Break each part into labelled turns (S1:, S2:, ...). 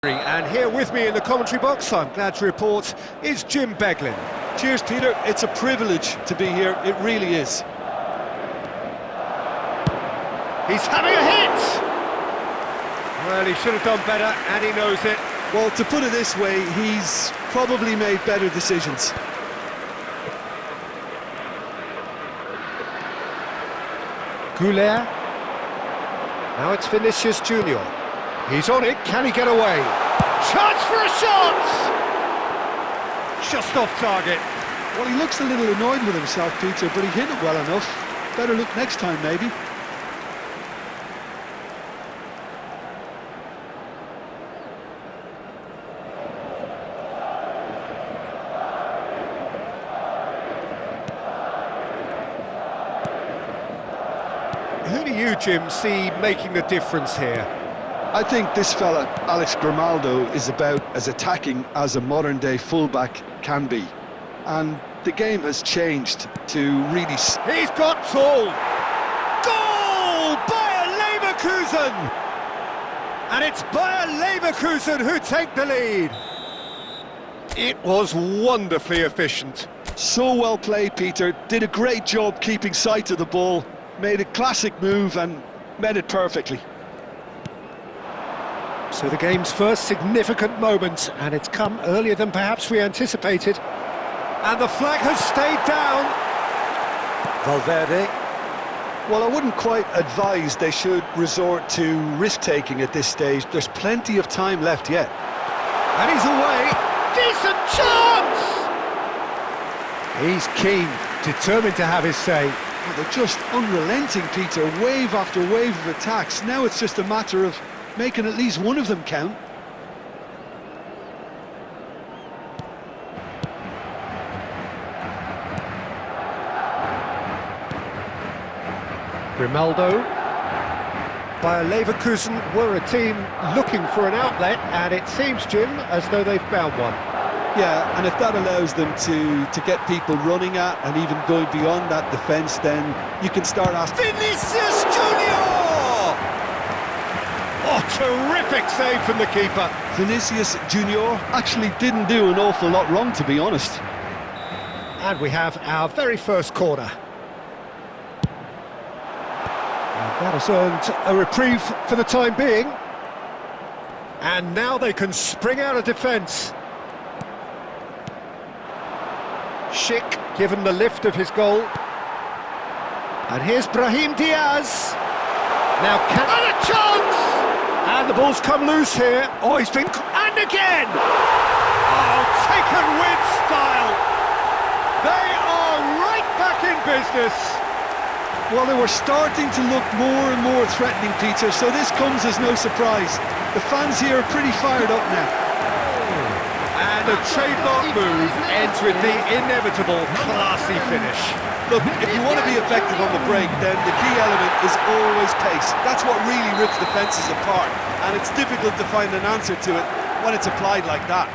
S1: And here with me in the commentary box, I'm glad to report, is Jim Beglin.
S2: Cheers, Peter. It's a privilege to be here. It really is.
S1: He's having a hit! Well, he should have done better, and he knows it.
S2: Well, to put it this way, he's probably made better decisions.
S1: Goulet. Now it's Vinicius Junior. He's on it, can he get away? Chance for a shot! Just off target.
S2: Well, he looks a little annoyed with himself, Peter, but he hit it well enough. Better look next time, maybe.
S1: Who do you, Jim, see making the difference here?
S2: I think this fella, Alex Grimaldo, is about as attacking as a modern-day fullback can be. And the game has changed to really...
S1: He's got tall! Goal! Bayer Leverkusen! And it's Bayer Leverkusen who take the lead. It was wonderfully efficient.
S2: So well played, Peter. Did a great job keeping sight of the ball. Made a classic move and met it perfectly.
S1: So the game's first significant moment, and it's come earlier than perhaps we anticipated. And the flag has stayed down. Valverde.
S2: Well, I wouldn't quite advise they should resort to risk-taking at this stage. There's plenty of time left yet.
S1: And he's away. Decent chance! He's keen, determined to have his say.
S2: Well, they're just unrelenting, Peter. Wave after wave of attacks. Now it's just a matter of making at least one of them count.
S1: Grimaldo. Bayer Leverkusen were a team looking for an outlet, and it seems, Jim, as though they've found one.
S2: Yeah, and if that allows them to get people running at and even going beyond that defence, then you can start asking...
S1: Vinicius Junior! Oh, terrific save from the keeper.
S2: Vinicius Junior actually didn't do an awful lot wrong, to be honest.
S1: And we have our very first corner. And that has earned a reprieve for the time being. And now they can spring out of defence. Schick given the lift of his goal. And here's Brahim Diaz. Now can... And a chance! And the ball's come loose here. Oh, he's been... And again! Oh, taken with style. They are right back in business.
S2: Well, they were starting to look more and more threatening, Peter, so this comes as no surprise. The fans here are pretty fired up now.
S1: And a trademark move ends with the inevitable classy finish.
S2: Look, if you want to be effective on the break, then the key element is always pace. That's what really rips defences apart, and it's difficult to find an answer to it when it's applied like that.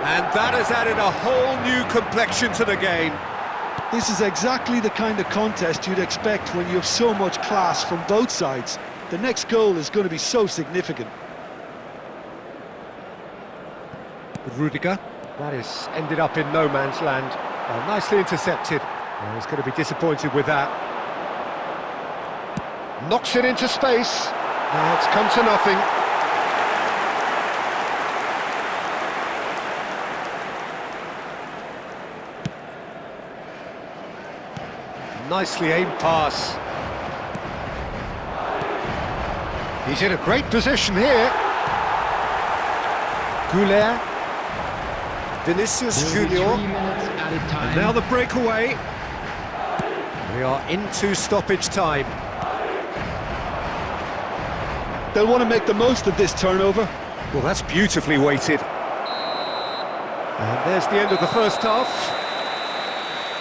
S1: And that has added a whole new complexion to the game.
S2: This is exactly the kind of contest you'd expect when you have so much class from both sides. The next goal is going to be so significant.
S1: Rudiger, that is ended up in no man's land. Nicely intercepted. He's going to be disappointed with that. Knocks it into space. Now it's come to nothing. Nicely aimed pass. He's in a great position here. Goulet. Vinicius Junior. And now the breakaway. We are into stoppage time.
S2: They'll want to make the most of this turnover.
S1: Well, that's beautifully weighted. And there's the end of the first half.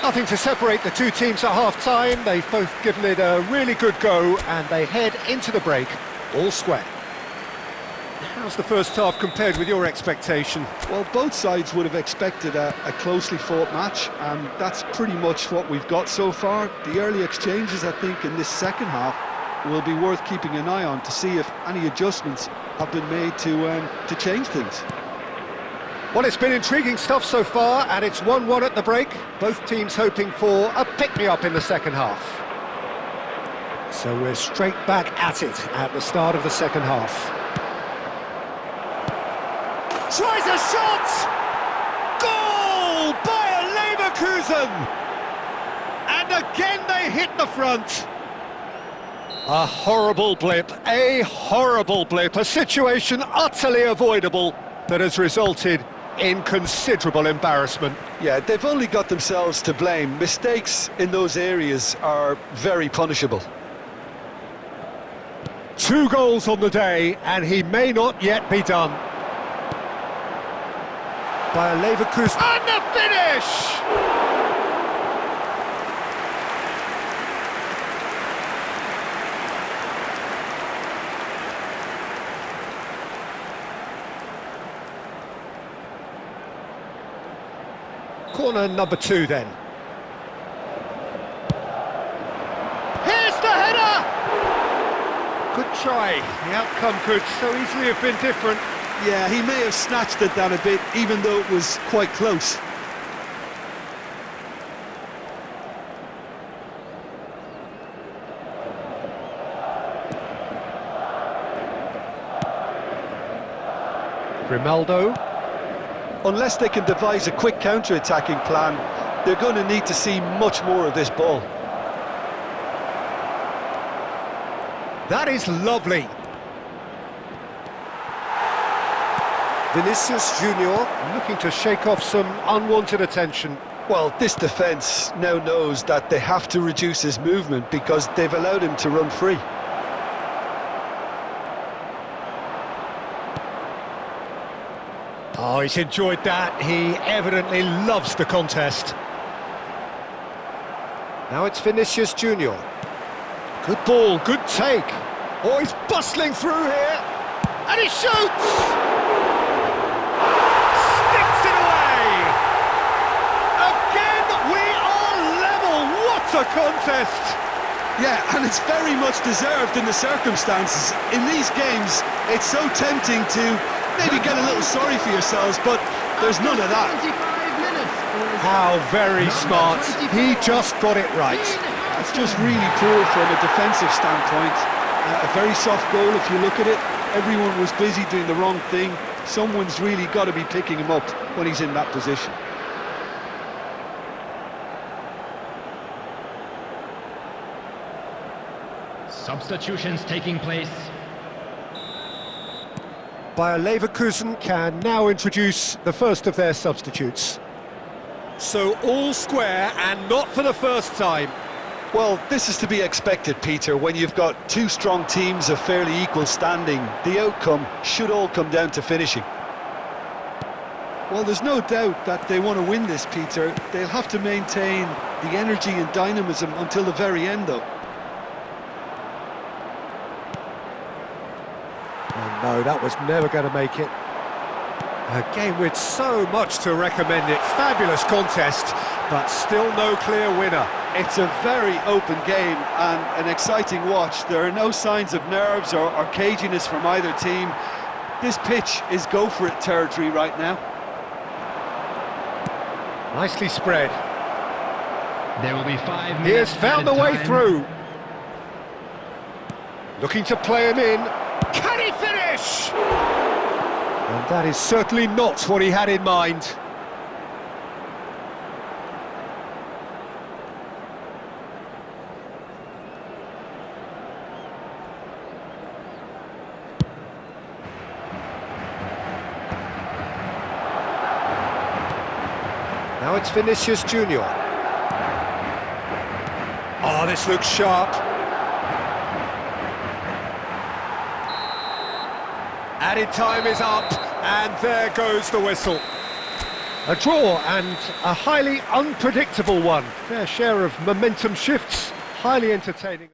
S1: Nothing to separate the two teams at half-time. They've both given it a really good go, and they head into the break all square. How's the first half compared with your expectation?
S2: Well, both sides would have expected a closely fought match, and that's pretty much what we've got so far. The early exchanges, I think, in this second half will be worth keeping an eye on to see if any adjustments have been made to change things.
S1: Well, it's been intriguing stuff so far, and it's 1-1 at the break. Both teams hoping for a pick-me-up in the second half. So we're straight back at it at the start of the second half. Tries a shot! Goal! Bayer Leverkusen! And again they hit the front. A horrible blip, a situation utterly avoidable that has resulted in considerable embarrassment.
S2: Yeah, they've only got themselves to blame. Mistakes in those areas are very punishable.
S1: 2 goals on the day, and he may not yet be done. Bayer Leverkusen, and the finish! Corner number 2 then. Here's the header! Good try. The outcome could so easily have been different.
S2: Yeah, he may have snatched it down a bit, even though it was quite close.
S1: Grimaldo.
S2: Unless they can devise a quick counter-attacking plan, they're going to need to see much more of this ball.
S1: That is lovely. Vinicius Junior looking to shake off some unwanted attention.
S2: Well, this defence now knows that they have to reduce his movement because they've allowed him to run free.
S1: Oh, he's enjoyed that. He evidently loves the contest. Now it's Vinicius Junior. Good ball, good take. Oh, he's bustling through here. And he shoots! Sticks it away! Again, we are level. What a contest!
S2: Yeah, and it's very much deserved in the circumstances. In these games, it's so tempting to maybe get a little sorry for yourselves, but there's none of that.
S1: How very smart. He just got it right.
S2: It's just really poor from a defensive standpoint. A very soft goal if you look at it. Everyone was busy doing the wrong thing. Someone's really got to be picking him up when he's in that position.
S3: Substitutions taking place.
S1: Bayer Leverkusen can now introduce the first of their substitutes. So all square, and not for the first time.
S2: Well, this is to be expected, Peter. When you've got 2 strong teams of fairly equal standing, the outcome should all come down to finishing. Well, there's no doubt that they want to win this, Peter. They'll have to maintain the energy and dynamism until the very end, though.
S1: Oh no, that was never going to make it. A game with so much to recommend it. Fabulous contest, but still no clear winner.
S2: It's a very open game and an exciting watch. There are no signs of nerves or caginess from either team. This pitch is go-for-it territory right now.
S1: Nicely spread.
S3: There will be 5 minutes.
S1: He has found the way
S3: time.
S1: through. Looking to play him in. Can he finish? And that is certainly not what he had in mind. Now it's Vinicius Junior. Oh, this looks sharp. Added time is up, and there goes the whistle. A draw, and a highly unpredictable one. Fair share of momentum shifts, highly entertaining.